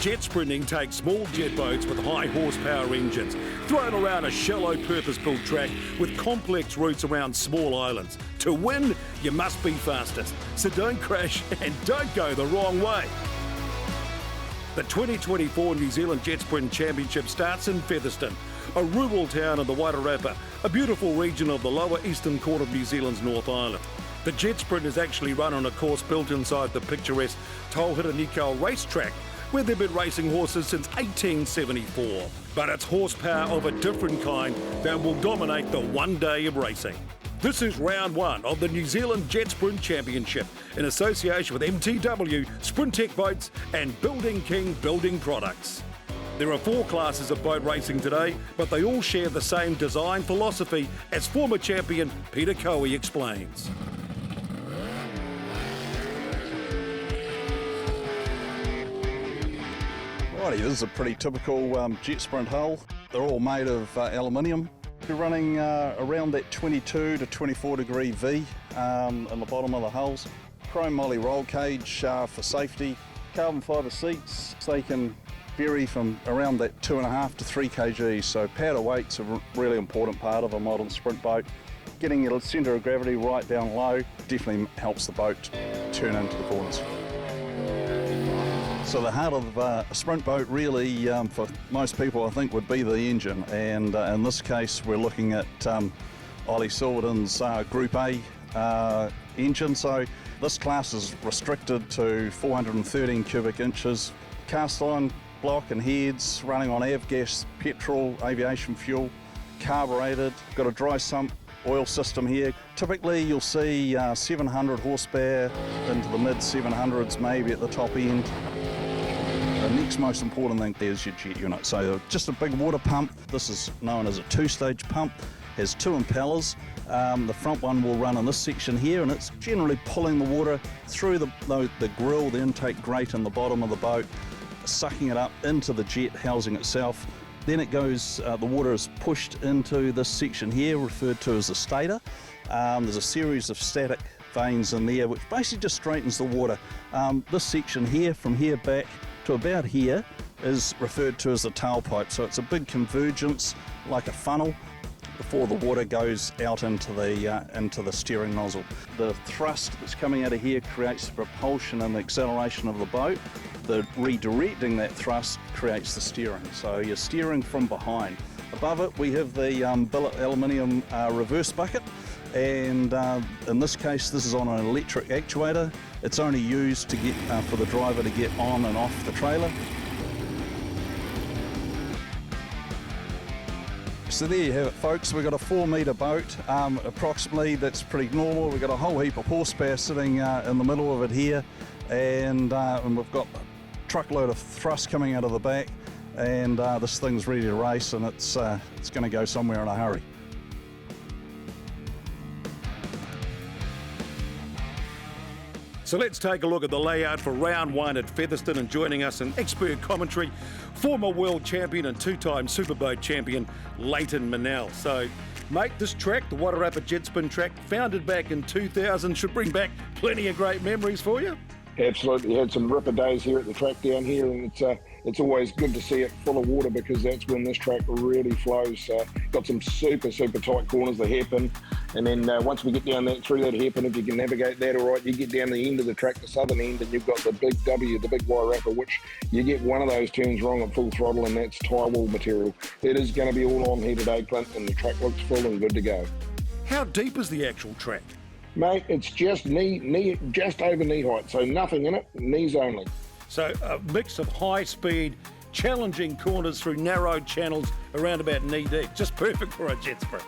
Jet-sprinting takes small jet boats with high horsepower engines, thrown around a shallow purpose-built track with complex routes around small islands. To win, you must be fastest, so don't crash and don't go the wrong way. The 2024 New Zealand JetSprint Championship starts in Featherston, a rural town in the Wairarapa, a beautiful region of the lower eastern quarter of New Zealand's North Island. The JetSprint is actually run on a course built inside the picturesque Tauhiraniko racetrack, where they've been racing horses since 1874. But it's horsepower of a different kind that will dominate the one day of racing. This is round one of the New Zealand JetSprint Championship in association with MTW, Sprintec Boats and Building King Building Products. There are 4 classes of boat racing today, but they all share the same design philosophy, as former champion Peter Coe explains. Righty, this is a pretty typical JetSprint hull. They're all made of aluminium. You're running around that 22 to 24 degree V in the bottom of the hulls. Chrome moly roll cage for safety. Carbon fibre seats, they can vary from around that 2.5 to 3 kg, so powder weight's a really important part of a modern sprint boat. Getting your centre of gravity right down low definitely helps the boat turn into the corners. So the heart of a sprint boat really, for most people, I think, would be the engine. And in this case, we're looking at Ollie Silverton's Group A engine. So this class is restricted to 413 cubic inches. Cast iron block and heads, running on avgas, petrol, aviation fuel, carbureted. Got a dry sump oil system here. Typically you'll see 700 horsepower into the mid 700s, maybe at the top end. The next most important thing there is your jet unit. So just a big water pump. This is known as a 2-stage pump. Has 2 impellers. The front one will run in this section here, and it's generally pulling the water through the grill, the intake grate in the bottom of the boat, sucking it up into the jet housing itself. Then it goes, the water is pushed into this section here, referred to as the stator. There's a series of static vanes in there, which basically just straightens the water. This section here, from here back to about here, is referred to as the tailpipe. So it's a big convergence, like a funnel, before the water goes out into the steering nozzle. The thrust that's coming out of here creates the propulsion and the acceleration of the boat. The redirecting that thrust creates the steering. So you're steering from behind. Above it, we have the billet aluminium reverse bucket. And in this case, this is on an electric actuator. It's only used to get for the driver to get on and off the trailer. So there you have it, folks. We've got a 4-metre boat, approximately. That's pretty normal. We've got a whole heap of horsepower sitting in the middle of it here, and we've got a truckload of thrust coming out of the back, and this thing's ready to race, and it's going to go somewhere in a hurry. So let's take a look at the layout for round one at Featherston, and joining us in expert commentary, former world champion and 2-time Superboat champion, Leighton Manel. So, mate, this track, the Wairarapa JetSprint track, founded back in 2000, should bring back plenty of great memories for you. Absolutely, had some ripper days here at the track down here, and it's always good to see it full of water, because that's when this track really flows. Got some super tight corners, the hairpin, and then once we get down through that hairpin, if you can navigate that all right, you get down the end of the track, the southern end, and you've got the big W, the big Wairarapa, which you get one of those turns wrong at full throttle, and that's tyre wall material. It is going to be all on here today, Clint, and the track looks full and good to go. How deep is the actual track? Mate, it's just just over knee height, so nothing in it, knees only. So a mix of high speed, challenging corners through narrow channels around about knee deep. Just perfect for a jet sprint.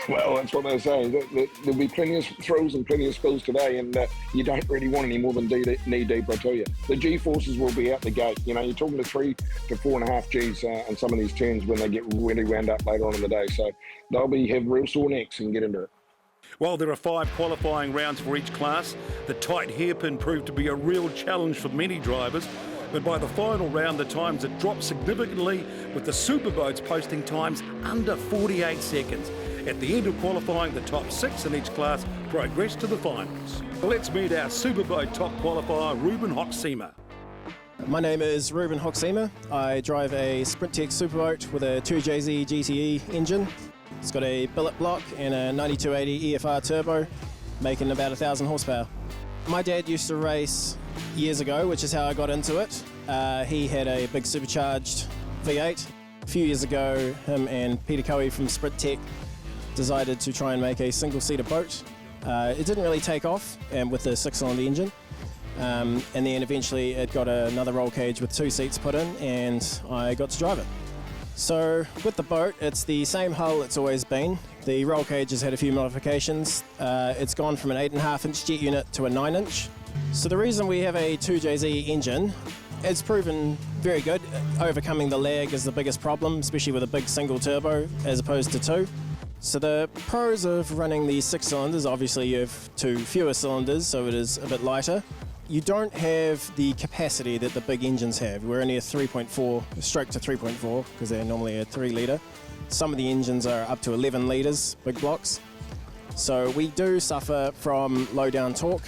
Well, that's what they say. There'll be plenty of thrills and plenty of spills today, and you don't really want any more than knee deep, I tell you. The G-forces will be out the gate. You know, you're talking to 3 to 4.5 Gs on some of these turns when they get really wound up later on in the day. So they'll have real sore necks and get into it. Well, there are 5 qualifying rounds for each class. The tight hairpin proved to be a real challenge for many drivers, but by the final round, the times had dropped significantly, with the Superboats posting times under 48 seconds. At the end of qualifying, the top 6 in each class progressed to the finals. Let's meet our Superboat top qualifier, Ruben Hoxema. My name is Ruben Hoxema. I drive a Sprintec Superboat with a 2JZ GTE engine. It's got a billet block and a 9280 EFR turbo, making about 1,000 horsepower. My dad used to race years ago, which is how I got into it. He had a big supercharged V8. A few years ago, him and Peter Coey from Sprintec decided to try and make a single-seater boat. It didn't really take off with the 6-cylinder engine. And then eventually it got another roll cage with 2 seats put in, and I got to drive it. So with the boat, it's the same hull it's always been. The roll cage has had a few modifications. It's gone from an 8.5-inch jet unit to a 9-inch. So the reason we have a 2JZ engine, it's proven very good. Overcoming the lag is the biggest problem, especially with a big single turbo as opposed to 2. So the pros of running the 6 cylinders, obviously you have 2 fewer cylinders, so it is a bit lighter. You don't have the capacity that the big engines have. We're only a 3.4, stroke to 3.4, because they're normally a 3 litre. Some of the engines are up to 11 litres, big blocks. So we do suffer from low down torque,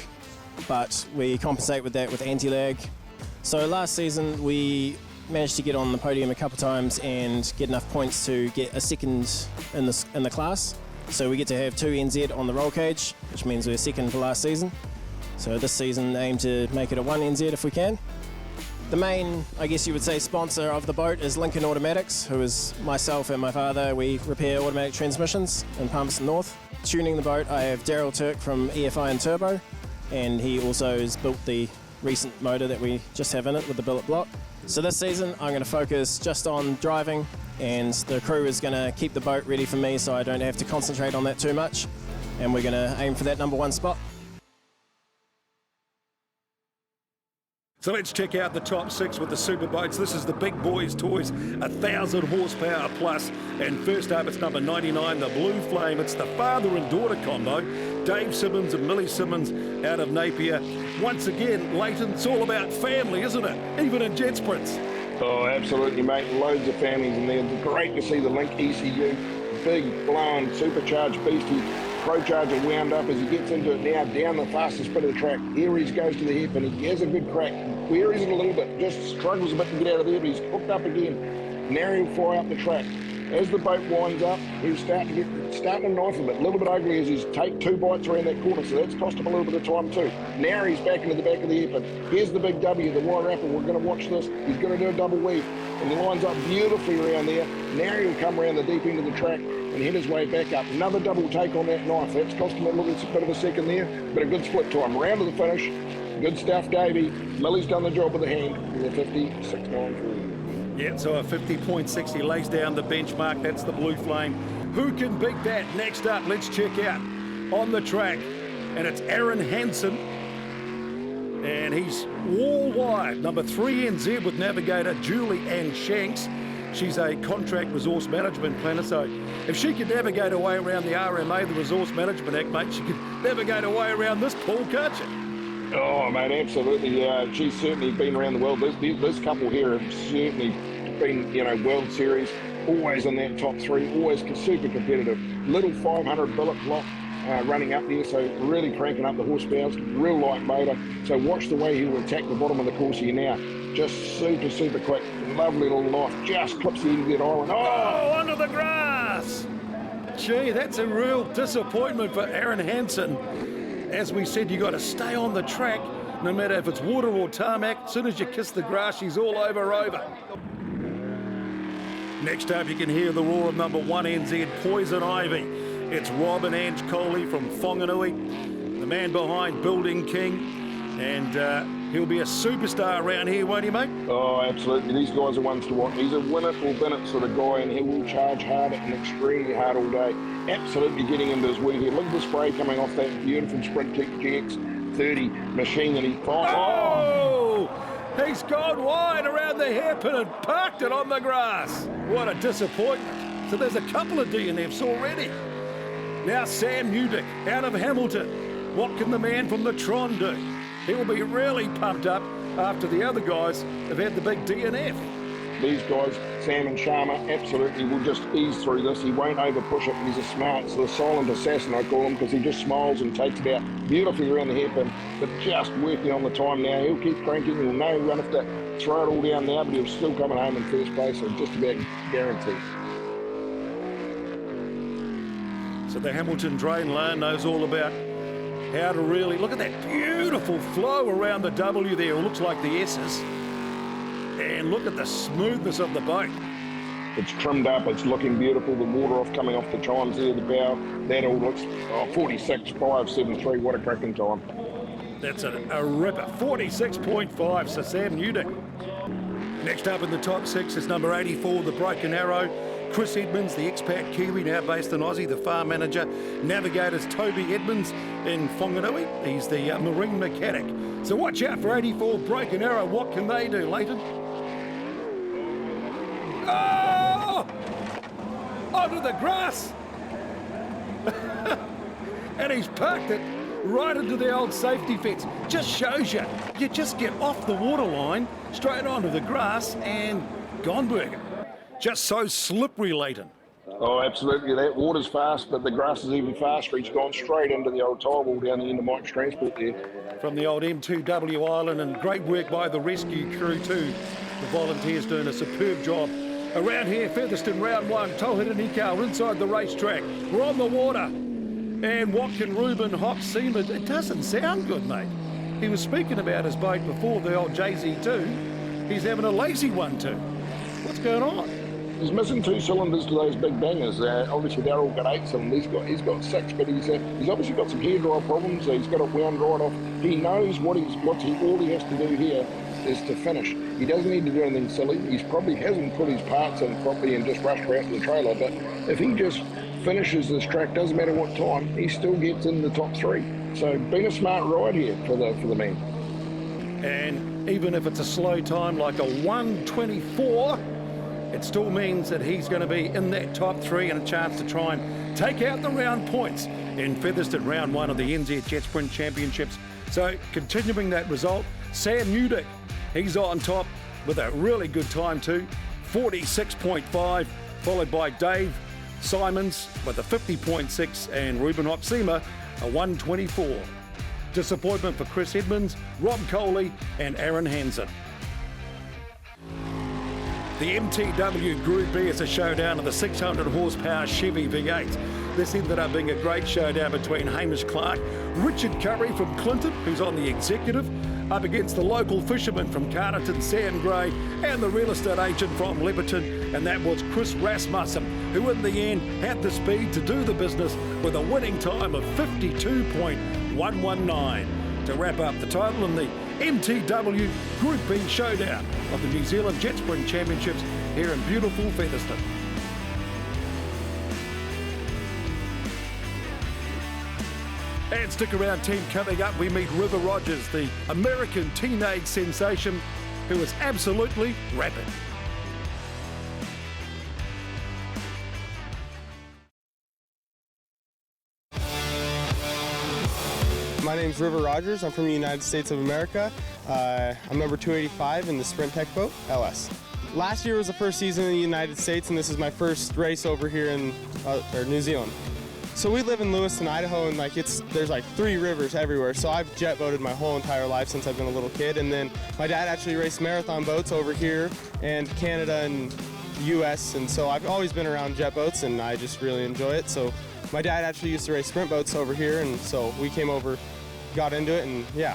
but we compensate with that with anti-lag. So last season we managed to get on the podium a couple times and get enough points to get a second in the class. So we get to have 2 NZ on the roll cage, which means we're second for last season. So this season aim to make it a 1 NZ if we can. The main, I guess you would say, sponsor of the boat is Lincoln Automatics, who is myself and my father. We repair automatic transmissions in Palmerston North. Tuning the boat, I have Daryl Turk from EFI and Turbo, and he also has built the recent motor that we just have in it with the billet block. So this season I'm going to focus just on driving, and the crew is going to keep the boat ready for me so I don't have to concentrate on that too much, and we're going to aim for that #1 spot. So let's check out the top 6 with the Superboats. This is the big boys' toys, 1,000 horsepower plus. And first up, it's number 99, the Blue Flame. It's the father and daughter combo, Dave Simmons and Millie Simmons out of Napier. Once again, Leighton, it's all about family, isn't it? Even in JetSprints. Oh, absolutely, mate. Loads of families in there. Great to see the Link ECU, big, blown, supercharged beastie. Procharger wound up as he gets into it now, down the fastest bit of the track. Here he goes to the hip and he has a good crack. Queries it a little bit, just struggles a bit to get out of there, but he's hooked up again. Now he'll fly up the track. As the boat winds up, he'll starting to knife a bit, a little bit ugly as he's take 2 bites around that corner, so that's cost him a little bit of time too. Now he's back into the back of the hip, and here's the big W, the wire wrapper. We're going to watch this. He's going to do a double weave, and he lines up beautifully around there. Now he'll come around the deep end of the track and head his way back up. Another double take on that knife. That's cost him a little bit of a second there, but a good split time. Round to the finish. Good stuff, Davey. Millie's done the job with the hand with a 56.93. Yeah, so a 50.6, he lays down the benchmark. That's the Blue Flame. Who can beat that? Next up, let's check out on the track. And it's Aaron Hansen. And he's wall wide. Number 3 NZ with navigator Julie Ann Shanks. She's a contract resource management planner, so if she could navigate her way around the RMA, the Resource Management Act, mate, she could navigate her way around this pool, can't you? Oh, mate, absolutely. She's certainly been around the world. This couple here have certainly been, World Series, always in that top 3, always super competitive. Little 500 billet block running up there, so really cranking up the horsepower, real light motor. So watch the way he will attack the bottom of the course here now. Just super quick. Lovely little knife. Just clips the end of that island. Oh, under the grass! Gee, that's a real disappointment for Aaron Hansen. As we said, you got to stay on the track, no matter if it's water or tarmac. As soon as you kiss the grass, she's all over. Next up, you can hear the roar of number 1 NZ, Poison Ivy. It's Rob and Ange Coley from Whanganui, the man behind Building King. And he'll be a superstar around here, won't he, mate? Oh, absolutely. These guys are ones to watch. He's a win it or bin it sort of guy, and he will charge hard and extremely hard all day. Absolutely getting into his weed here. Look at the spray coming off that beautiful Sprintec GX30 machine that he finds. Oh! He's gone wide around the hairpin and parked it on the grass. What a disappointment. So there's a couple of DNFs already. Now Sam Newdick out of Hamilton. What can the man from the Tron do? He'll be really pumped up after the other guys have had the big DNF. these guys, Sam and Sharma, absolutely will just ease through this. He won't over push it. He's a smart, the silent assassin I call him, because he just smiles and takes it out beautifully around the hairpin, but just working on the time now. He'll keep cranking. He'll know he won't have to throw it all down now, but he'll still come home in first place, I just about guarantee. So the Hamilton drain lane knows all about how to really look at that beautiful flow around the W there. It looks like the S's. And look at the smoothness of the boat. It's trimmed up, it's looking beautiful. The water off coming off the chimes there, the bow, that all looks 46.573. What a cracking time. That's a ripper, 46.5, so Sam Newdick. Next up in the top 6 is number 84, the Broken Arrow. Chris Edmonds, the expat Kiwi, now based in Aussie, the farm manager. Navigators Toby Edmonds in Whanganui. He's the marine mechanic. So watch out for 84 Broken Arrow. What can they do, Leighton? Oh! Onto the grass! And he's parked it right into the old safety fence. Just shows you, you just get off the waterline, straight onto the grass, and gone burger. Just so slippery, Leighton. Oh, absolutely. That water's fast, but the grass is even faster. He's gone straight into the old tire wall down the end of Mike's transport there. From the old MTW Island, and great work by the rescue crew too. The volunteers doing a superb job. Around here, Featherston round 1, Tauhara Nikau inside the racetrack. We're on the water. And Watkin Ruben Hock Seaman, it doesn't sound good, mate. He was speaking about his boat before, the old JZ2. He's having a lazy one too. What's going on? He's missing 2 cylinders to those big bangers. Obviously, they're all got 8 cylinders. He's got 6, but he's obviously got some hair dryer problems. He's got it wound right off. He knows all he has to do here is to finish. He doesn't need to do anything silly. He probably hasn't put his parts in properly and just rushed out to the trailer. But if he just finishes this track, doesn't matter what time, he still gets in the top 3. So been a smart ride here for the man. And even if it's a slow time like a 1:24. It still means that he's going to be in that top 3 and a chance to try and take out the round points in Featherston round 1 of the NZ JetSprint Championships. So continuing that result, Sam Newdick, he's on top with a really good time too, 46.5, followed by Dave Simons with a 50.6 and Ruben Hoxema a 1:24. Disappointment for Chris Edmonds, Rob Coley and Aaron Hansen. The MTW Group B is a showdown of the 600 horsepower Chevy V8. This ended up being a great showdown between Hamish Clark, Richard Curry from Clinton, who's on the executive, up against the local fisherman from Carterton, Sam Gray, and the real estate agent from Leperton, and that was Chris Rasmussen, who in the end had the speed to do the business with a winning time of 52.119. To wrap up the title in the MTW Group B showdown of the New Zealand JetSprint Championships here in beautiful Featherston. And stick around, team. Coming up, we meet River Rogers, the American teenage sensation who is absolutely rapid. My name's River Rogers. I'm from the United States of America. I'm number 285 in the Sprintec boat, LS. Last year was the first season in the United States, and this is my first race over here in New Zealand. So we live in Lewiston, Idaho, and there's like 3 rivers everywhere. So I've jet boated my whole entire life since I've been a little kid. And then my dad actually raced marathon boats over here and Canada and US. And so I've always been around jet boats, and I just really enjoy it. So my dad actually used to race sprint boats over here, and so we came over, got into it, and yeah.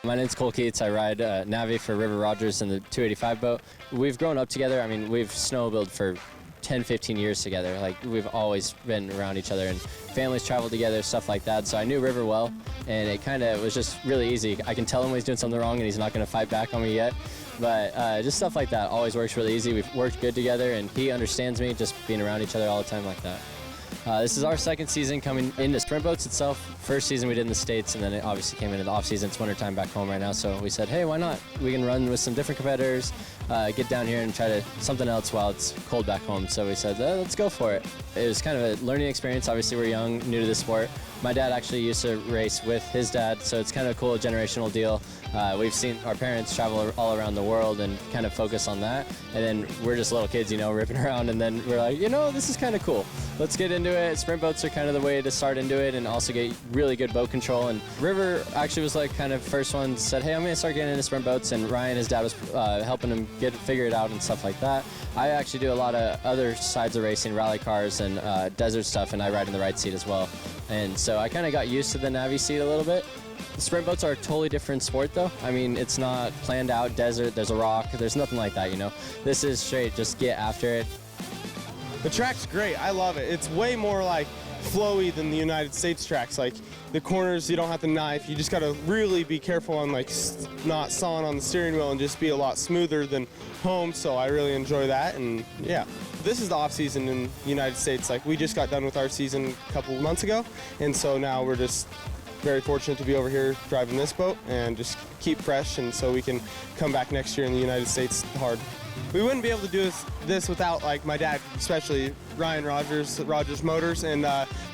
My name's Cole Keats. I ride Navi for River Rogers in the 285 boat. We've grown up together. I mean, we've snowmobiled for 10, 15 years together. Like, we've always been around each other, and families travel together, stuff like that. So I knew River well, and it kind of was just really easy. I can tell him when he's doing something wrong, and he's not going to fight back on me yet. But just stuff like that always works really easy. We've worked good together, and he understands me, just being around each other all the time like that. This is our second season coming into sprint boats itself. First season we did in the States, and then it obviously came into the off season. It's wintertime back home right now, so we said, hey, why not? We can run with some different competitors, get down here and try something else while it's cold back home. So we said, let's go for it. It was kind of a learning experience. Obviously we're young, new to the sport, My dad actually used to race with his dad, so it's kind of a cool generational deal. We've seen our parents travel all around the world and kind of focus on that, and then we're just little kids, you know, ripping around, and then we're like, you know, this is kind of cool. Let's get into it. Sprint boats are kind of the way to start into it and also get really good boat control. And River actually was like kind of first one, said, hey, I'm going to start getting into sprint boats, and Ryan, his dad, was helping him figure it out and stuff like that. I actually do a lot of other sides of racing, rally cars and desert stuff, and I ride in the right seat as well. And so I kind of got used to the Navi seat a little bit. Sprint boats are a totally different sport though. I mean, it's not planned out desert, there's a rock, there's nothing like that, you know. This is straight, just get after it. The track's great, I love it. It's way more like flowy than the United States tracks. Like the corners, you don't have to knife, you just gotta really be careful on like not sawing on the steering wheel and just be a lot smoother than home, so I really enjoy that. And yeah, this is the off season in the United States. Like we just got done with our season a couple of months ago, and so now we're just very fortunate to be over here driving this boat and just keep fresh, and so we can come back next year in the United States hard. We wouldn't be able to do this without like my dad, especially Ryan Rogers Motors, and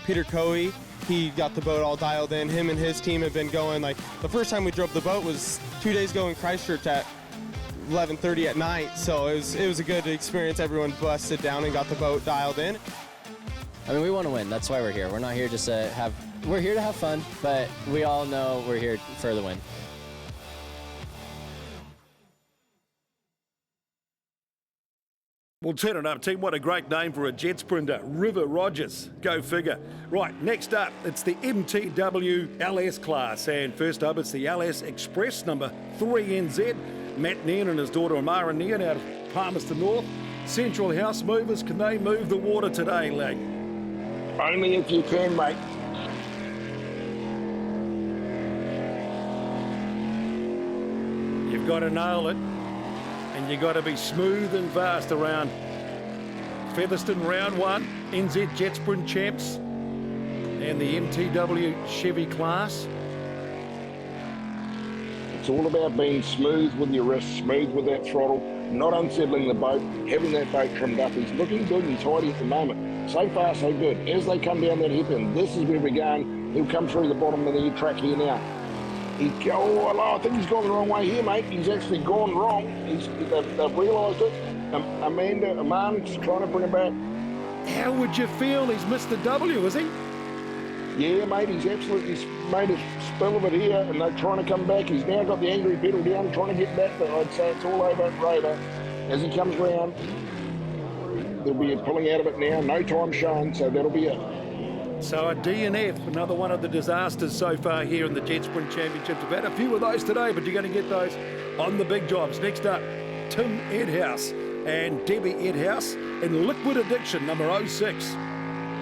Peter Coey. He got the boat all dialed in. Him and his team have been going, like the first time we drove the boat was 2 days ago in Christchurch at 11:30 at night, so it was a good experience. Everyone busted down and got the boat dialed in. I mean, we want to win. That's why we're here. We're not here just to have, we're here to have fun, but we all know we're here for the win. We'll turn it up, team. What a great name for a jet sprinter. River Rogers. Go figure. Right, next up, it's the MTW LS class. And first up, it's the LS Express, number 3 NZ. Matt Nairn and his daughter Amara Nairn out of Palmerston North. Central House Movers, can they move the water today, lag? Only if you can, mate. You've got to nail it, and you've got to be smooth and fast around Featherston round 1, NZ JetSprint champs, and the MTW Chevy class. It's all about being smooth with your wrists, smooth with that throttle, not unsettling the boat, having that boat trimmed up. He's looking good and tidy at the moment. So far, so good. As they come down that hairpin, this is where we're going. He'll come through the bottom of the track here now. I think he's gone the wrong way here, mate. He's actually gone wrong. They've realised it. Aman's trying to bring it back. How would you feel? He's missed the W, is he? Yeah, mate, he's absolutely made a spill of it here, and they're trying to come back. He's now got the angry pedal down, trying to get back, but I'd say it's all over Rover. As he comes round, they'll be pulling out of it now. No time shown, so that'll be it. So a DNF, another one of the disasters so far here in the Jet Sprint Championships. We've had a few of those today, but you're going to get those on the big jobs. Next up, Tim Edhouse and Debbie Edhouse in Liquid Addiction, number 06.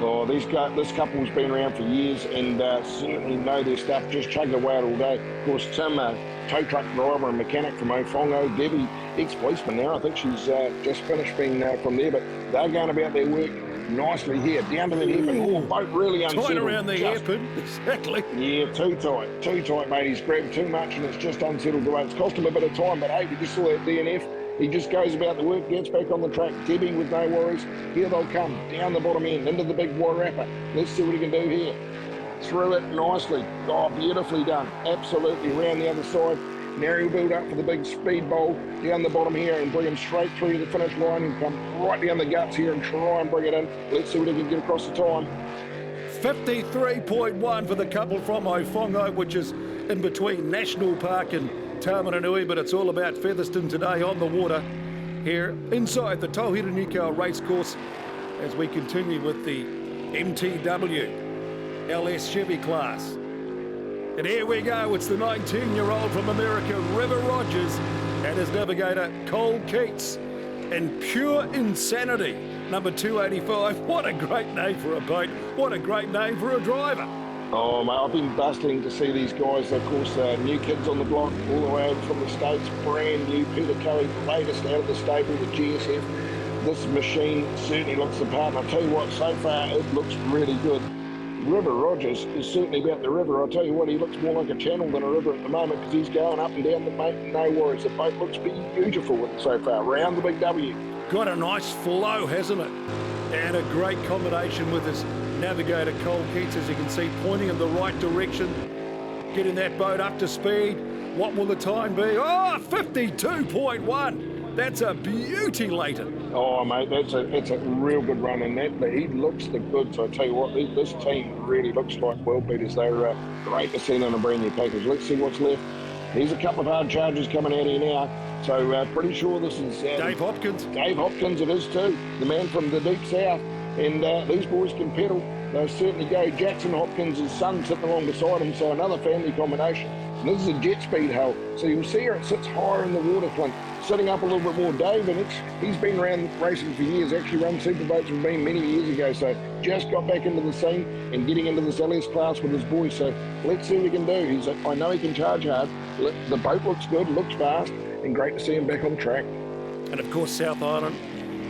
Oh, this couple's been around for years and certainly know their stuff, just chugging away it all day. Of course, Tim, tow truck driver and mechanic from Ofongo. Debbie, ex-policeman now. I think she's just finished being from there, but they're going about their work nicely here, down to the hairpin. Oh, boat really unsettled. Tight around the hairpin, exactly. Yeah, too tight, mate. He's grabbed too much and it's just unsettled the way. It's cost him a bit of time, but hey, we just saw that DNF. He just goes about the work, gets back on the track. Debbie with no worries. Here they'll come, down the bottom end, into the big wide wrapper. Let's see what he can do here. Through it nicely. Oh, beautifully done. Absolutely round the other side. Now he'll build up for the big speed bowl down the bottom here and bring him straight through the finish line and come right down the guts here and try and bring it in. Let's see what he can get across the time. 53.1 for the couple from Ofongo, which is in between National Park and Taumarunui, but it's all about Featherston today on the water here inside the Tauhira Nikau Racecourse as we continue with the MTW LS Chevy class. And here we go, it's the 19-year-old from America, River Rogers, and his navigator, Cole Keats, in Pure Insanity, number 285. What a great name for a boat. What a great name for a driver. Oh, mate, I've been bustling to see these guys. Of course, new kids on the block, all the way over from the States, brand new. Peter Kelly, latest out of the stable, the GSF. This machine certainly looks the part. And I'll tell you what, so far, it looks really good. River Rogers is certainly about the river. I'll tell you what, he looks more like a channel than a river at the moment because he's going up and down the mate, no worries. The boat looks beautiful so far, round the big W. Got a nice flow, hasn't it? And a great combination with his Navigator Cole Keats, as you can see, pointing in the right direction, getting that boat up to speed. What will the time be? Oh, 52.1. That's a beauty, Leighton. Oh, mate, it's a real good run, and he looks the goods. I tell you what, this team really looks like world beaters. They're great to see on a brand new package. Let's see what's left. There's a couple of hard charges coming out here now, so pretty sure this is Dave Hopkins. Dave Hopkins, it is too, the man from the deep south, and these boys can pedal. They'll certainly go. Jackson Hopkins' son sitting along beside him, so another family combination. And this is a jet speed hull, so you'll see her, it sits higher in the water, Clint, sitting up a little bit more. Dave, and he's been around racing for years, actually run Superboats with me many years ago, so just got back into the scene and getting into this LS class with his boys, so let's see what he can do. I know he can charge hard. The boat looks good, looks fast, and great to see him back on the track. And of course, South Island,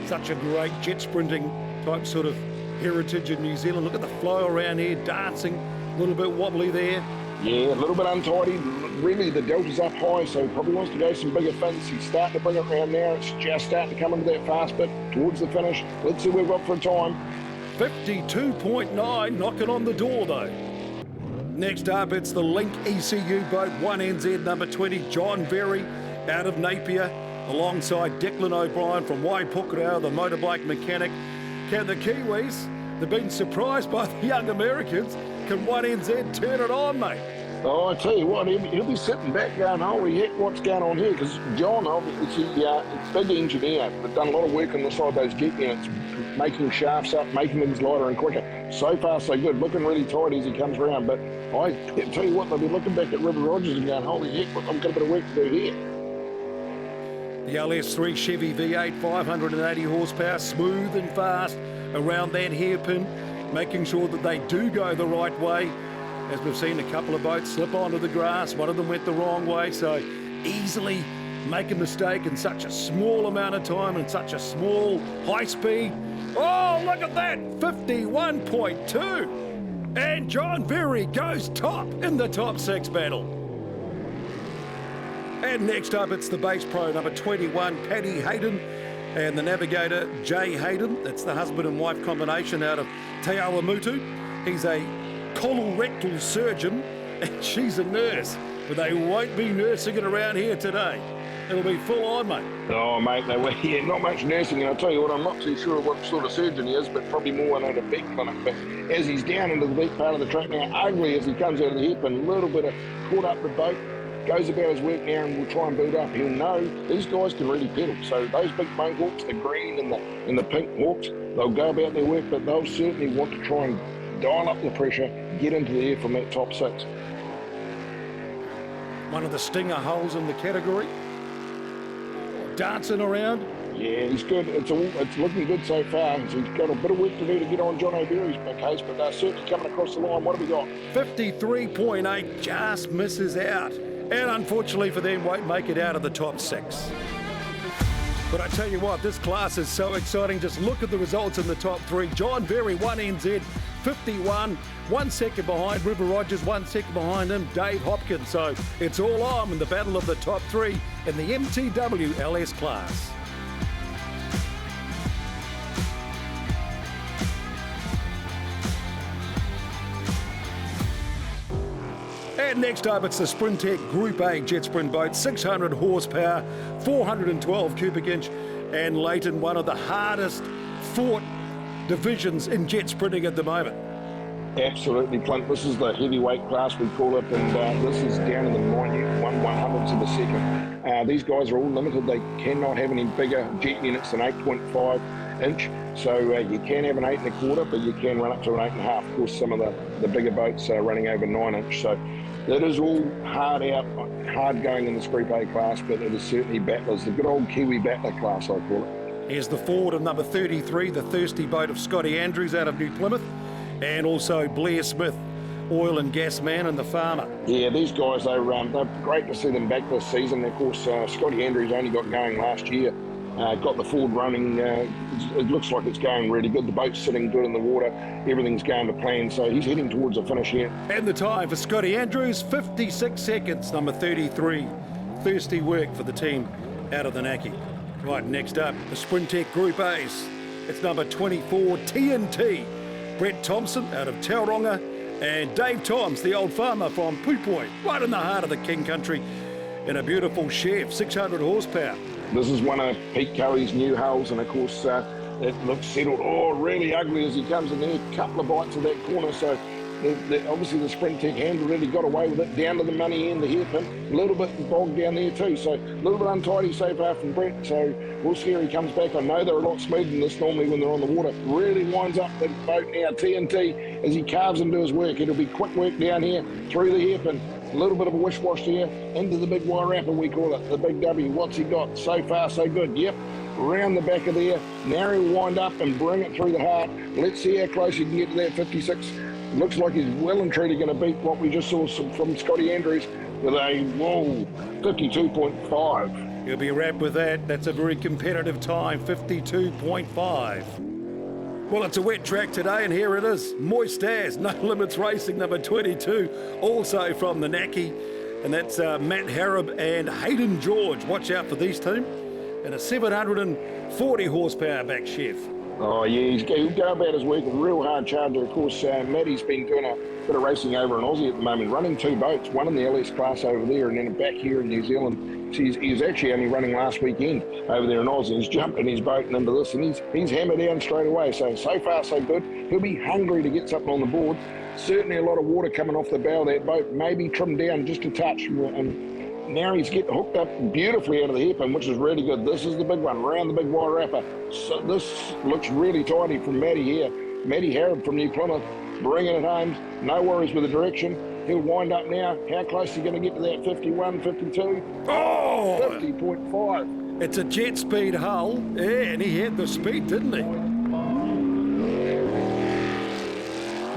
such a great jet sprinting type sort of heritage in New Zealand. Look at the flow around here, dancing, a little bit wobbly there. Yeah, a little bit untidy. Really, the delta's up high, so he probably wants to go some bigger fins. He's starting to bring it around now. It's just starting to come into that fast bit towards the finish. Let's see what we've got for a time. 52.9, knocking on the door though. Next up, it's the Link ECU boat, 1NZ number 20, John Berry out of Napier, alongside Declan O'Brien from Waipukurau, the motorbike mechanic. Can the Kiwis, they've been surprised by the young Americans, can 1NZ turn it on, mate? Oh, I tell you what, he'll be sitting back going, holy heck, what's going on here? Because John, obviously, big engineer, but done a lot of work on the side of those jet units, making shafts up, making things lighter and quicker. So far, so good, looking really tight as he comes around. But I tell you what, they'll be looking back at River Rogers and going, holy heck, I've got a bit of work to do here. The LS3 Chevy V8, 580 horsepower, smooth and fast around that hairpin, making sure that they do go the right way. As we've seen a couple of boats slip onto the grass, one of them went the wrong way, so easily make a mistake in such a small amount of time and such a small high speed. Oh, look at that, 51.2. And John Berry goes top in the top 6 battle. And next up, it's the base pro number 21, Paddy Hayden, and the navigator, Jay Hayden. That's the husband and wife combination out of Te Awamutu. He's a colorectal surgeon, and she's a nurse, but they won't be nursing it around here today. It'll be full on, mate. Oh, mate, yeah, not much nursing. And I'll tell you what, I'm not too sure what sort of surgeon he is, but probably more one at a vet clinic. But as he's down into the deep part of the track now, ugly as he comes out of the hairpin, a little bit of caught up the boat, goes about his work now and will try and build up. He'll know these guys can really pedal. So those big boat hawks, the green and the pink hawks, they'll go about their work, but they'll certainly want to try and dial up the pressure, get into the air from that top 6. One of the stinger holes in the category. Dancing around. Yeah, he's good. It's looking good so far. He's got a bit of work to do to get on John O'Berry's case, but they're certainly coming across the line. What have we got? 53.8, just misses out. And unfortunately for them, won't make it out of the top 6. But I tell you what, this class is so exciting. Just look at the results in the top 3. John Berry, 1NZ, 51, 1 second behind River Rogers, 1 second behind him, Dave Hopkins. So it's all on in the battle of the top 3 in the MTW LS class. And next up, it's the Sprintec Group A JetSprint boat, 600 horsepower, 412 cubic inch, and Leighton, one of the hardest fought divisions in jet sprinting at the moment. Absolutely, Clint. This is the heavyweight class, we call it, and this is down in the minute 1/100ths of a second. These guys are all limited. They cannot have any bigger jet units than 8.5 inch. So you can have an 8 1/4, but you can run up to an 8 1/2. Of course, some of the bigger boats are running over 9 inch. So that is all hard going in this Group A class, but it is certainly battlers. The good old Kiwi battler class, I call it. Here's the forward of number 33, the thirsty boat of Scotty Andrews out of New Plymouth, and also Blair Smith, oil and gas man, and the farmer. Yeah, these guys, they're great to see them back this season. Of course, Scotty Andrews only got going last year. Got the Ford running. It looks like it's going really good. The boat's sitting good in the water. Everything's going to plan, so he's heading towards a finish here. And the time for Scotty Andrews, 56 seconds, number 33. Thirsty work for the team out of the Naki. Right, next up, the Sprintec Group A's. It's number 24, TNT, Brett Thompson out of Tauranga, and Dave Toms, the old farmer from Pupoi, right in the heart of the King Country, in a beautiful chef, 600 horsepower. This is one of Pete Kelly's new hulls, and of course it looks settled. Oh, really ugly as he comes in there. Couple of bites of that corner, so obviously the Sprintec handle really got away with it. Down to the money end, the hairpin, a little bit bogged down there too, so a little bit untidy so far from Brent, so we'll see how he comes back. I know they're a lot smoother than this normally when they're on the water. Really winds up the boat now, TNT, as he carves into his work. It'll be quick work down here, through the hairpin, a little bit of a wish-wash there, into the big wire wrapper we call it, the big W. What's he got? So far so good, yep. Around the back of there, now he'll wind up and bring it through the heart. Let's see how close he can get to that 56. Looks like he's well and truly going to beat what we just saw from Scotty Andrews with a, 52.5. He'll be wrapped with that. That's a very competitive time, 52.5. Well, it's a wet track today, and here it is. Moist as, No Limits Racing, number 22, also from the Naki. And that's Matt Harrop and Hayden George. Watch out for these two. And a 740 horsepower back chef. Oh, yeah, he'll go about his work, a real hard charger. Of course, Matty's been doing a bit of racing over in Aussie at the moment, running two boats, one in the LS class over there and then back here in New Zealand. So he was actually only running last weekend over there in Aussie. He's jumped in his boat and into this, and he's hammered down straight away. So far, so good. He'll be hungry to get something on the board. Certainly a lot of water coming off the bow of that boat, maybe trimmed down just a touch. And now he's getting hooked up beautifully out of the hairpin, which is really good. This is the big one, around the big wire wrapper. So this looks really tidy from Matty here. Matty Harrod from New Plymouth, bringing it home. No worries with the direction. He'll wind up now. How close is he going to get to that 51, 52? Oh! 50.5. It's a jet speed hull. Yeah, and he had the speed, didn't he?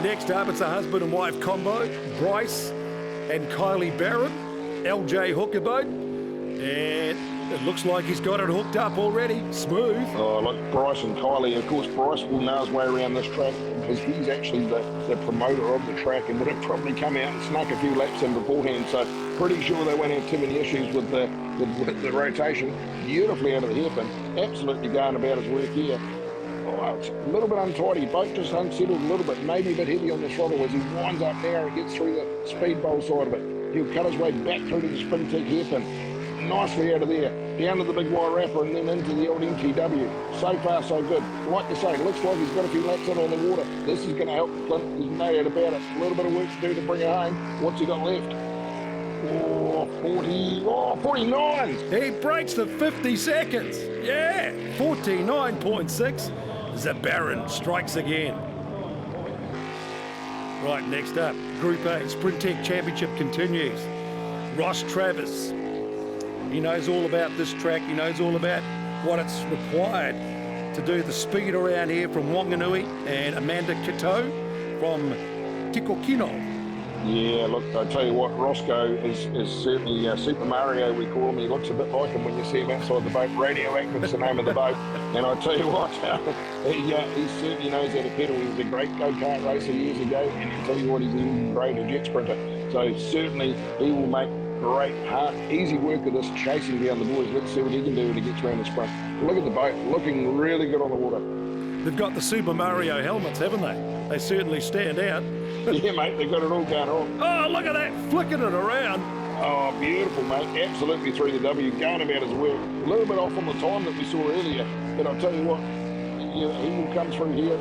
Next up, it's a husband and wife combo, Bryce and Kylie Barron. LJ hooker boat, and it looks like he's got it hooked up already. Smooth. Oh, look, Bryce and Kylie. Of course, Bryce will know his way around this track because he's actually the promoter of the track and would have probably come out and snuck a few laps in beforehand. So pretty sure they won't have too many issues with the rotation. Beautifully out of the hairpin. Absolutely going about his work here. Oh, it's a little bit untidy. Boat just unsettled a little bit, maybe a bit heavy on the throttle as he winds up now and gets through the speed bowl side of it. He'll cut his way back through to the Sprintec hairpin. Nicely out of there. Down to the big wire wrapper and then into the old MTW. So far, so good. Like I say, looks like he's got a few laps in on the water. This is going to help Clint. There's no doubt about it. A little bit of work to do to bring it home. What's he got left? 49. He breaks the 50 seconds. Yeah, 49.6. Zabarin strikes again. Right, next up, Group A, Sprintec Championship continues. Ross Travers. He knows all about this track. He knows all about what it's required to do the speed around here from Wanganui, and Amanda Kito from Tikokino. Yeah, look, I tell you what, Roscoe is certainly Super Mario, we call him. He looks a bit like him when you see him outside the boat. Radioactive's the name of the boat. And I tell you what, he certainly knows how to pedal. He was a great go-kart racer years ago, and I tell you what, he's even great a jet sprinter. So certainly he will make great, easy work of this chasing down the boys. Let's see what he can do when he gets around the sprint. Look at the boat, looking really good on the water. They've got the Super Mario helmets, haven't they? They certainly stand out. Yeah, mate, they've got it all going on. Oh, look at that, flicking it around. Oh, beautiful, mate. Absolutely through the W, going about his work. A little bit off on the time that we saw earlier, but I'll tell you what, he will come through here.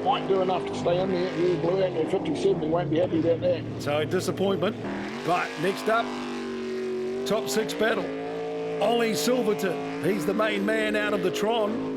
Might do enough to stay in there. He blew out there 57. He won't be happy about that. So, disappointment. But next up, top six battle. Ollie Silverton. He's the main man out of the Tron.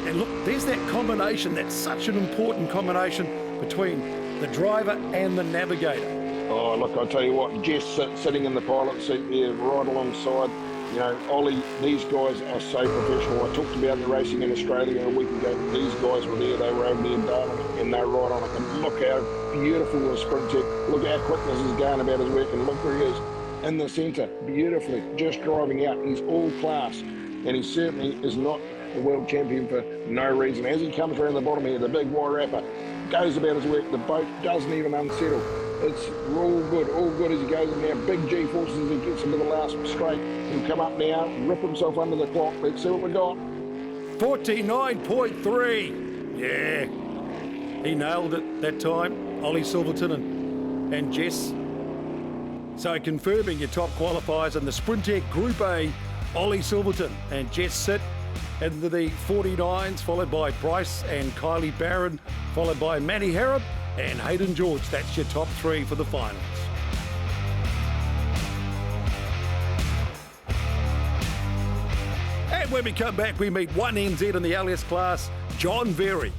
And look, there's that combination. That's such an important combination between the driver and the navigator. Oh, look, I'll tell you what, Jess sitting in the pilot seat there right alongside. You know, Ollie, these guys are so professional. I talked about the racing in Australia a week ago. These guys were there, they were over there in Darwin, and they're right on it. And look how beautiful the Sprintec. Look how quickness is going about his work, and look where he is in the centre, beautifully, just driving out. He's all class, and he certainly is not a world champion for no reason. As he comes around the bottom here, the big wire wrapper, goes about his work. The boat doesn't even unsettle. It's all good as he goes in there. Big G-forces as he gets into the last straight. He'll come up now, rip himself under the clock. Let's see what we got. 49.3. Yeah. He nailed it that time, Ollie Silverton and Jess. So confirming your top qualifiers in the Sprintec Group A, Ollie Silverton and Jess sit into the 49s, followed by Bryce and Kylie Barron, followed by Manny Harrop and Hayden George. That's your top three for the finals. And when we come back, we meet one NZ in the LS class, John Very.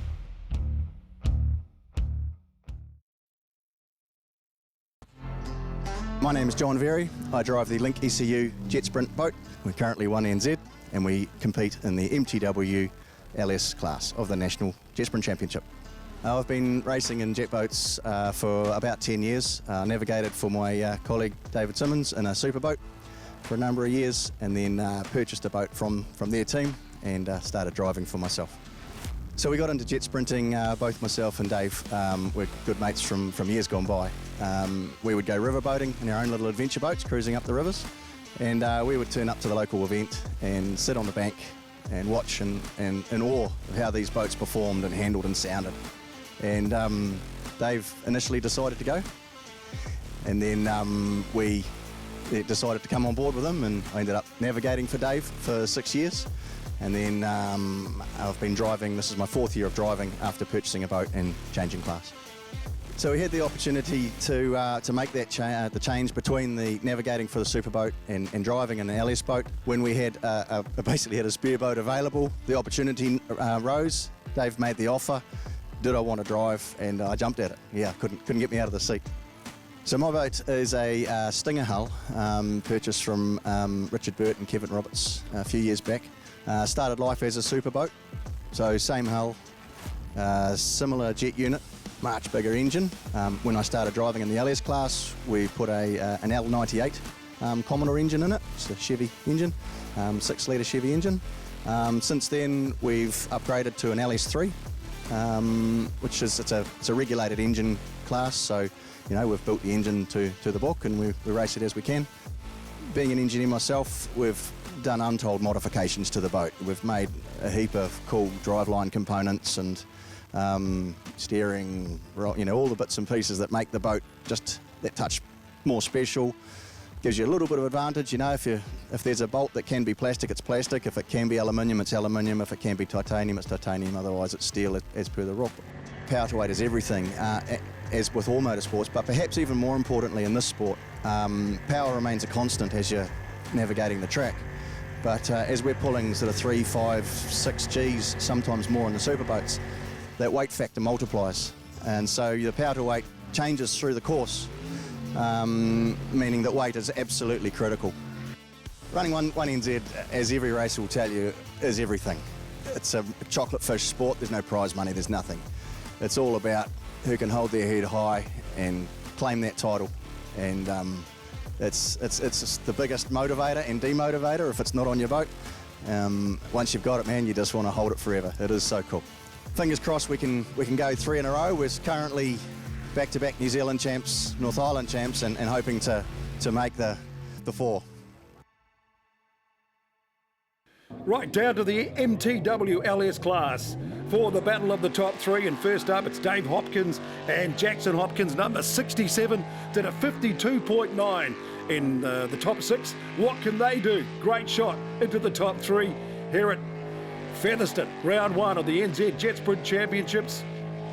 My name is John Very. I drive the Link ECU JetSprint boat. We're currently 1NZ and we compete in the MTW LS class of the National JetSprint Championship. I've been racing in jet boats for about 10 years. Navigated for my colleague David Simmons in a Superboat for a number of years, and then purchased a boat from their team and started driving for myself. So we got into jet sprinting, both myself and Dave. We're good mates from years gone by. We would go river boating in our own little adventure boats, cruising up the rivers, and we would turn up to the local event and sit on the bank and watch in awe of how these boats performed and handled and sounded. And Dave initially decided to go, and then we decided to come on board with him, and I ended up navigating for Dave for 6 years. And then I've been driving, this is my 4th year of driving after purchasing a boat and changing class. So we had the opportunity to make that the change between the navigating for the Superboat and driving an LS boat. When we had basically had a spare boat available, the opportunity rose. Dave made the offer. Did I want to drive? And I jumped at it. Yeah, couldn't get me out of the seat. So my boat is a Stinger hull, purchased from Richard Burt and Kevin Roberts a few years back. Started life as a Superboat, so same hull, similar jet unit, much bigger engine. When I started driving in the LS class, we put an L98 Commodore engine in it. It's a Chevy engine, 6-litre Chevy engine. Since then, we've upgraded to an LS3, which is it's a regulated engine class. So, you know, we've built the engine to the book, and we race it as we can. Being an engineer myself, we've done untold modifications to the boat. We've made a heap of cool driveline components and steering, you know, all the bits and pieces that make the boat just that touch more special. Gives you a little bit of advantage, you know, if there's a bolt that can be plastic, it's plastic. If it can be aluminium, it's aluminium. If it can be titanium, it's titanium. Otherwise, it's steel as per the rule. Power to weight is everything, as with all motorsports, but perhaps even more importantly in this sport, power remains a constant as you're navigating the track. But as we're pulling sort of 3, 5, 6 Gs, sometimes more in the superboats, that weight factor multiplies. And so the power to weight changes through the course, meaning that weight is absolutely critical. Running 1NZ, as every race will tell you, is everything. It's a chocolate fish sport. There's no prize money, there's nothing. It's all about who can hold their head high and claim that title. And it's the biggest motivator and demotivator if it's not on your boat. Once you've got it, man, you just want to hold it forever. It is so cool. Fingers crossed we can go 3 in a row. We're currently back-to-back New Zealand champs, North Island champs, and hoping to make the 4. Right down to the MTW LS class for the battle of the top 3. And first up, it's Dave Hopkins and Jackson Hopkins, number 67, did a 52.9 in the top 6. What can they do? Great shot into the top 3 here at Featherston, round 1 of the NZ JetSprint Championships.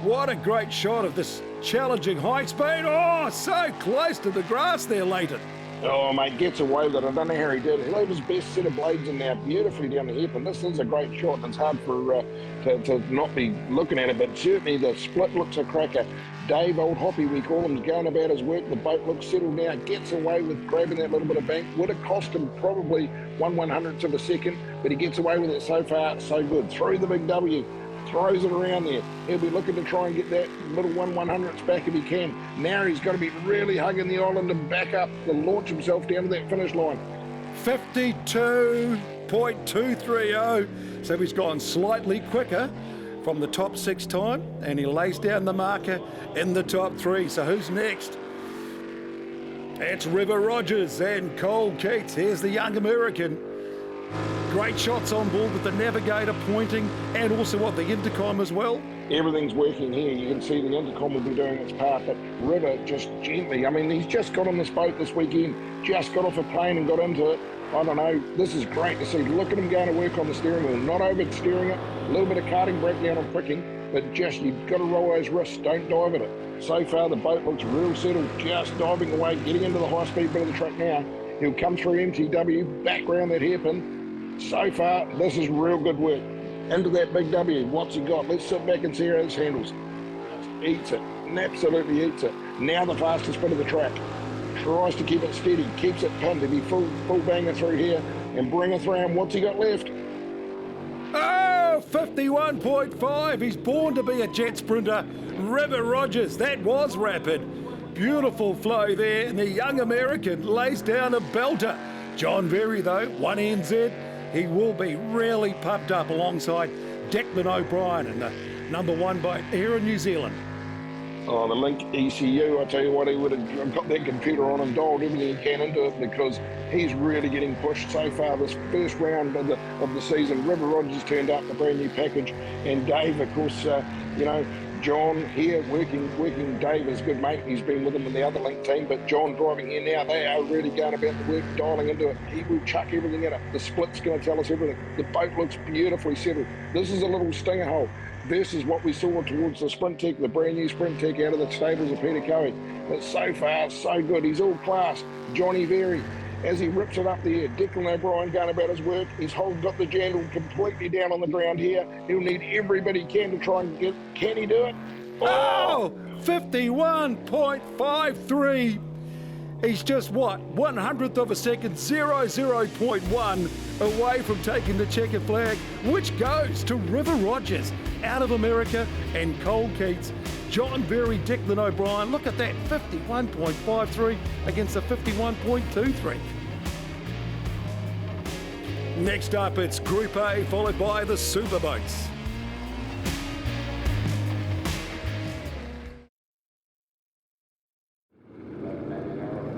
What a great shot of this challenging high speed. Oh, so close to the grass there, Leighton. Oh, mate, gets away with it. I don't know how he did. He laid his best set of blades in there beautifully down the hip, and this is a great shot, and it's hard for to not be looking at it, but certainly the split looks a cracker. Dave, old Hoppy, we call him, is going about his work. The boat looks settled now, gets away with grabbing that little bit of bank. Would have cost him probably 1/100th of a second, but he gets away with it so far, so good. Through the big W. Throws it around there. He'll be looking to try and get that little 1/100th back if he can. Now he's got to be really hugging the island and back up to launch himself down to that finish line. 52.230. So he's gone slightly quicker from the top 6 time, and he lays down the marker in the top 3. So who's next? It's River Rogers and Cole Keats. Here's the young American. Great shots on board with the navigator pointing and also the intercom as well. Everything's working here. You can see the intercom will be doing its part, but River just gently, I mean, he's just got on this boat this weekend, just got off a plane and got into it. I don't know, this is great to see. Look at him going to work on the steering wheel, not over-steering it, a little bit of karting breakdown on pricking, but just, you've got to roll those wrists, don't dive at it. So far, the boat looks real settled, just diving away, getting into the high-speed bit of the track now. He'll come through MTW, back around that hairpin. So far, this is real good work. Into that big W, what's he got? Let's sit back and see how this handles. Eats it, absolutely eats it. Now the fastest bit of the track. Tries to keep it steady, keeps it pinned. If he full banger through here and bring us round, what's he got left? Oh, 51.5. He's born to be a jet sprinter. River Rogers, that was rapid. Beautiful flow there, and the young American lays down a belter. John Berry, though, 1 NZ. He will be really pumped up alongside Declan O'Brien and the #1 boat here in New Zealand. Oh, the Link ECU, I tell you what, he would have got that computer on and dialed everything he can into it, because he's really getting pushed so far this first round of the season. River Rogers turned up the brand new package, and Dave, of course, you know, John here working. Dave is a good mate. He's been with him in the other Link team, but John driving here now. They are really going about the work, dialing into it. He will chuck everything in it. The split's going to tell us everything. The boat looks beautifully settled. This is a little stinger hole versus what we saw towards the Sprintec, the brand new Sprintec out of the stables of Peter Coe. But so far, so good. He's all class. Johnny Berry, as he rips it up there. Declan O'Brien going about his work. He's got the jandal completely down on the ground here. He'll need every bit he can to try and get. Can he do it? Oh, 51.53. He's just, what, 1/100th of a second, 0.1 away from taking the checkered flag, which goes to River Rogers out of America and Cole Keats. John Berry, Declan O'Brien, look at that, 51.53 against a 51.23. Next up, it's Group A, followed by the Superboats.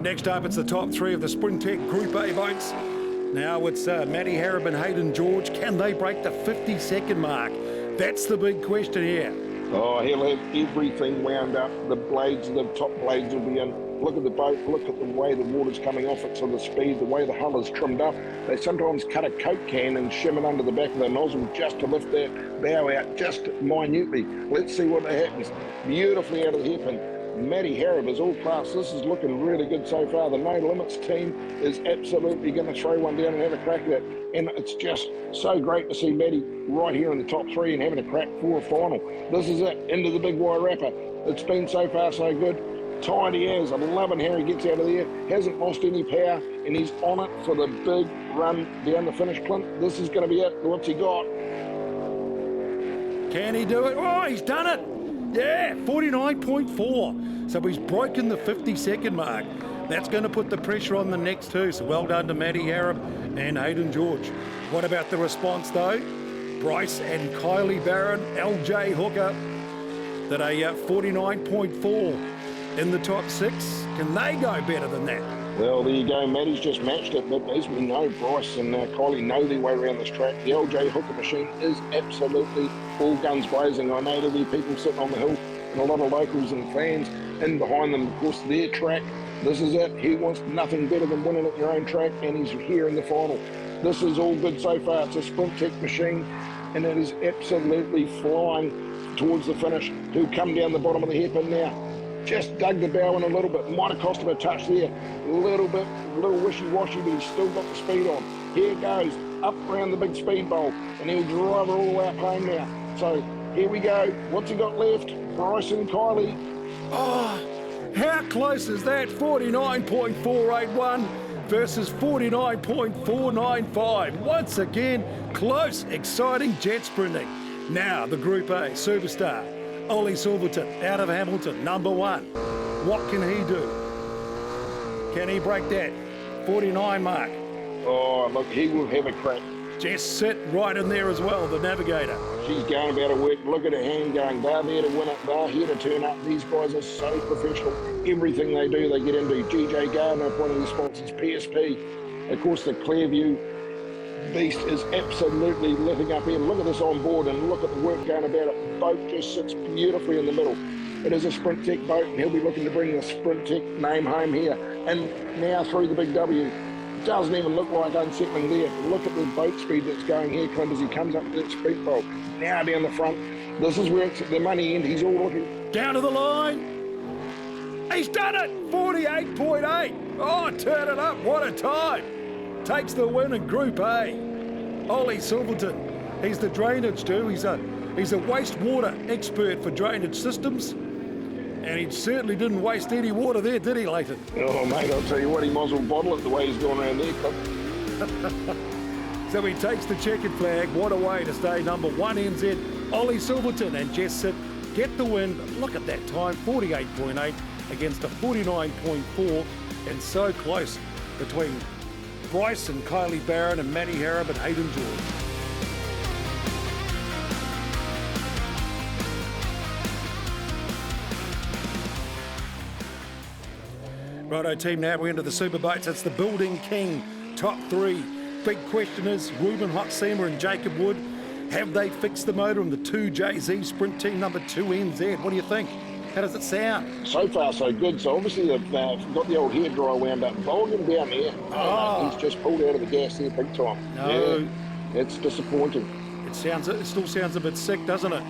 Next up, it's the top 3 of the Sprintec Group A boats. Now it's Matty Harrop and Hayden George. Can they break the 50-second mark? That's the big question here. Oh, he'll have everything wound up. The blades, the top blades will be in. Look at the boat, look at the way the water's coming off it, so the speed, the way the hull is trimmed up. They sometimes cut a Coke can and shim it under the back of the nozzle just to lift that bow out, just minutely. Let's see what happens. Beautifully out of the hairpin. Matty Harrop is all class. This is looking really good so far. The No Limits team is absolutely going to throw one down and have a crack at it. And it's just so great to see Matty right here in the top 3 and having a crack for a final. This is it, into the big wire wrapper. It's been so far so good. Tight he is. I'm loving how he gets out of there. Hasn't lost any power, and he's on it for the big run down the finish, Clint. This is going to be it. What's he got? Can he do it? Oh, he's done it. Yeah, 49.4. So he's broken the 50-second mark. That's going to put the pressure on the next 2. So well done to Matty Harrop and Hayden George. What about the response, though? Bryce and Kylie Barron, LJ Hooker, that are 49.4 in the top 6. Can they go better than that? Well, there you go. Matty's just matched it, but as we know, Bryce and Kylie know their way around this track. The LJ Hooker machine is absolutely all guns blazing. I know there'll be people sitting on the hill and a lot of locals and fans in behind them. Of course, their track, this is it. He wants nothing better than winning at your own track, and he's here in the final. This is all good so far. It's a Sprintec machine, and it is absolutely flying towards the finish. He'll come down the bottom of the hairpin now. Just dug the bow in a little bit. Might have cost him a touch there. A little wishy-washy, but he's still got the speed on. Here it goes, up around the big speed bowl, and he'll drive her all the way up home now. So here we go. What's he got left? Bryce and Kylie. Oh, how close is that? 49.481 versus 49.495. Once again, close, exciting jet sprinting. Now the Group A superstar, Ollie Silverton, out of Hamilton, #1. What can he do? Can he break that 49 mark? Oh, look, he will have a crack. Just sit right in there as well, the navigator. She's going about her work. Look at her hand going. They're there to win it. They're here to turn up. These guys are so professional. Everything they do, they get into. GJ Gardner, one of the sponsors, PSP. Of course, the Clearview beast is absolutely litting up here. Look at this on board and look at the work going about it. Boat just sits beautifully in the middle. It is a Sprintec boat, and he'll be looking to bring the Sprintec name home here. And now through the big W. Doesn't even look like unsettling there. Look at the boat speed that's going here, Clint, as he comes up to that speed bowl. Now down the front. This is where it's at the money end. He's all looking. Down to the line. He's done it. 48.8. Oh, turn it up. What a time. Takes the win in Group A. Ollie Silverton. He's the drainage too. He's a wastewater expert for drainage systems. And he certainly didn't waste any water there, did he, Leighton? Oh, mate, I'll tell you what, he might as well bottle it the way he's gone around there, Clint. So he takes the checkered flag. What a way to stay number 1 NZ. Ollie Silverton and JetSprint get the win. But look at that time, 48.8 against a 49.4, and so close between Bryce and Kylie Barron and Matty Harrop and Hayden George. Righto team, now we're into the Superboats. It's the Building King top 3. Big question is Ruben Hotsema and Jacob Wood. Have they fixed the motor on the 2JZ Sprint team number 2 NZ? What do you think? How does it sound? So far, so good. So obviously they've got the old hairdryer wound up. Volume down there. Oh. He's just pulled out of the gas there big time. No. Yeah, it's disappointing. It still sounds a bit sick, doesn't it?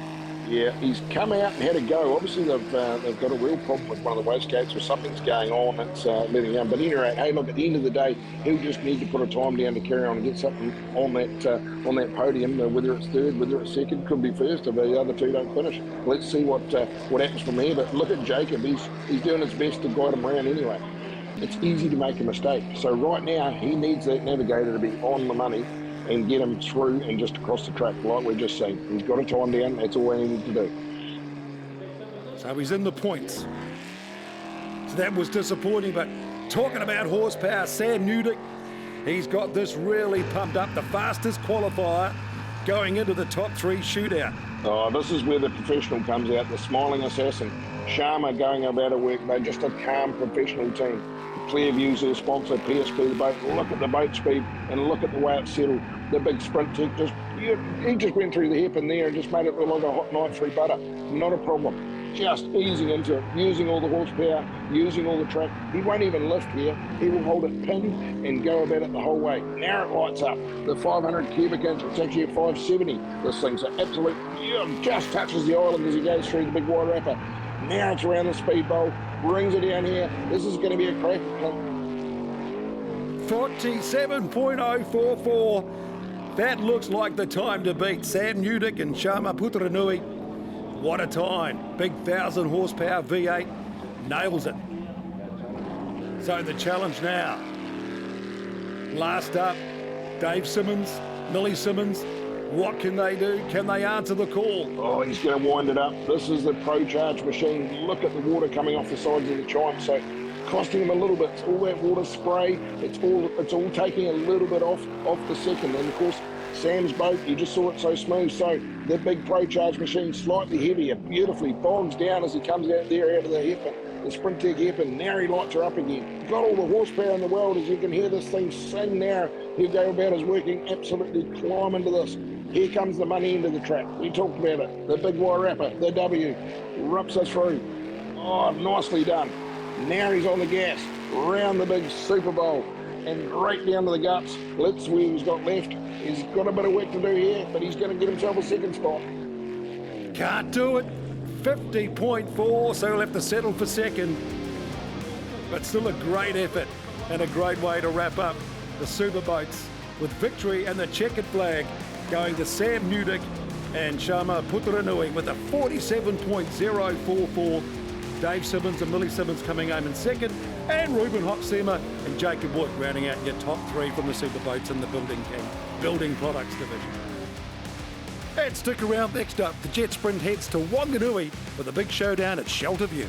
Yeah, he's come out and had a go. Obviously, they've got a real problem with one of the wastegates, or something's going on that's letting down. But anyway, hey, look, at the end of the day, he'll just need to put a time down to carry on and get something on that podium. Whether it's third, whether it's second, could be first if the other two don't finish. Let's see what happens from there. But look at Jacob; he's doing his best to guide him around anyway. It's easy to make a mistake. So right now, he needs that navigator to be on the money and get him through and just across the track, like we're just saying. He's got a time down, that's all he needs to do. So he's in the points. So that was disappointing, but talking about horsepower, Sam Newdick, he's got this really pumped up, the fastest qualifier going into the top 3 shootout. Oh, this is where the professional comes out, the smiling assassin. Sharma going about her work, they're just a calm professional team. Clearview's their sponsor, PSP the boat. Look at the boat speed and look at the way it's settled. The big Sprintec he just went through the hairpin there and just made it look like a hot knife through butter. Not a problem. Just easing into it, using all the horsepower, using all the track. He won't even lift here. He will hold it pinned and go about it the whole way. Now it lights up. The 500 cubic inch, it's actually a 570. This thing's an absolute, just touches the island as he goes through the big wide wrapper. Now it's around the speed bowl, brings it down here. This is going to be a cracker. 47.044. That looks like the time to beat Sam Newdick and Sharma Putranui. What a time. Big 1,000 horsepower V8. Nails it. So the challenge now. Last up, Dave Simmons, Millie Simmons. What can they do? Can they answer the call? Oh, he's going to wind it up. This is the Pro Charge machine. Look at the water coming off the sides of the chime. So costing him a little bit. It's all that water spray. It's all taking a little bit off the second. And of course, Sam's boat, you just saw it so smooth. So the big Pro Charge machine, slightly heavier, beautifully bogs down as he comes out there out of the hairpin. The Sprintec hairpin. Now he lights her up again. Got all the horsepower in the world, as you can hear this thing sing now. He'll go about his working, absolutely climb into this. Here comes the money into the track. We talked about it. The big wire wrapper, the W, rips us through. Oh, nicely done. Now he's on the gas, round the big Super Bowl, and right down to the guts. Let's see where he's got left. He's got a bit of work to do here, but he's going to get himself a second spot. Can't do it. 50.4, so he'll have to settle for second. But still a great effort and a great way to wrap up the Superboats with victory and the checkered flag going to Sam Newdick and Sharma Putranui with a 47.044. Dave Simmons and Millie Simmons coming home in second, and Ruben Hotsema and Jacob Wood rounding out your top 3 from the Superboats in the Building King Building Products division. And stick around, next up, the JetSprint heads to Wanganui for the big showdown at Shelter View.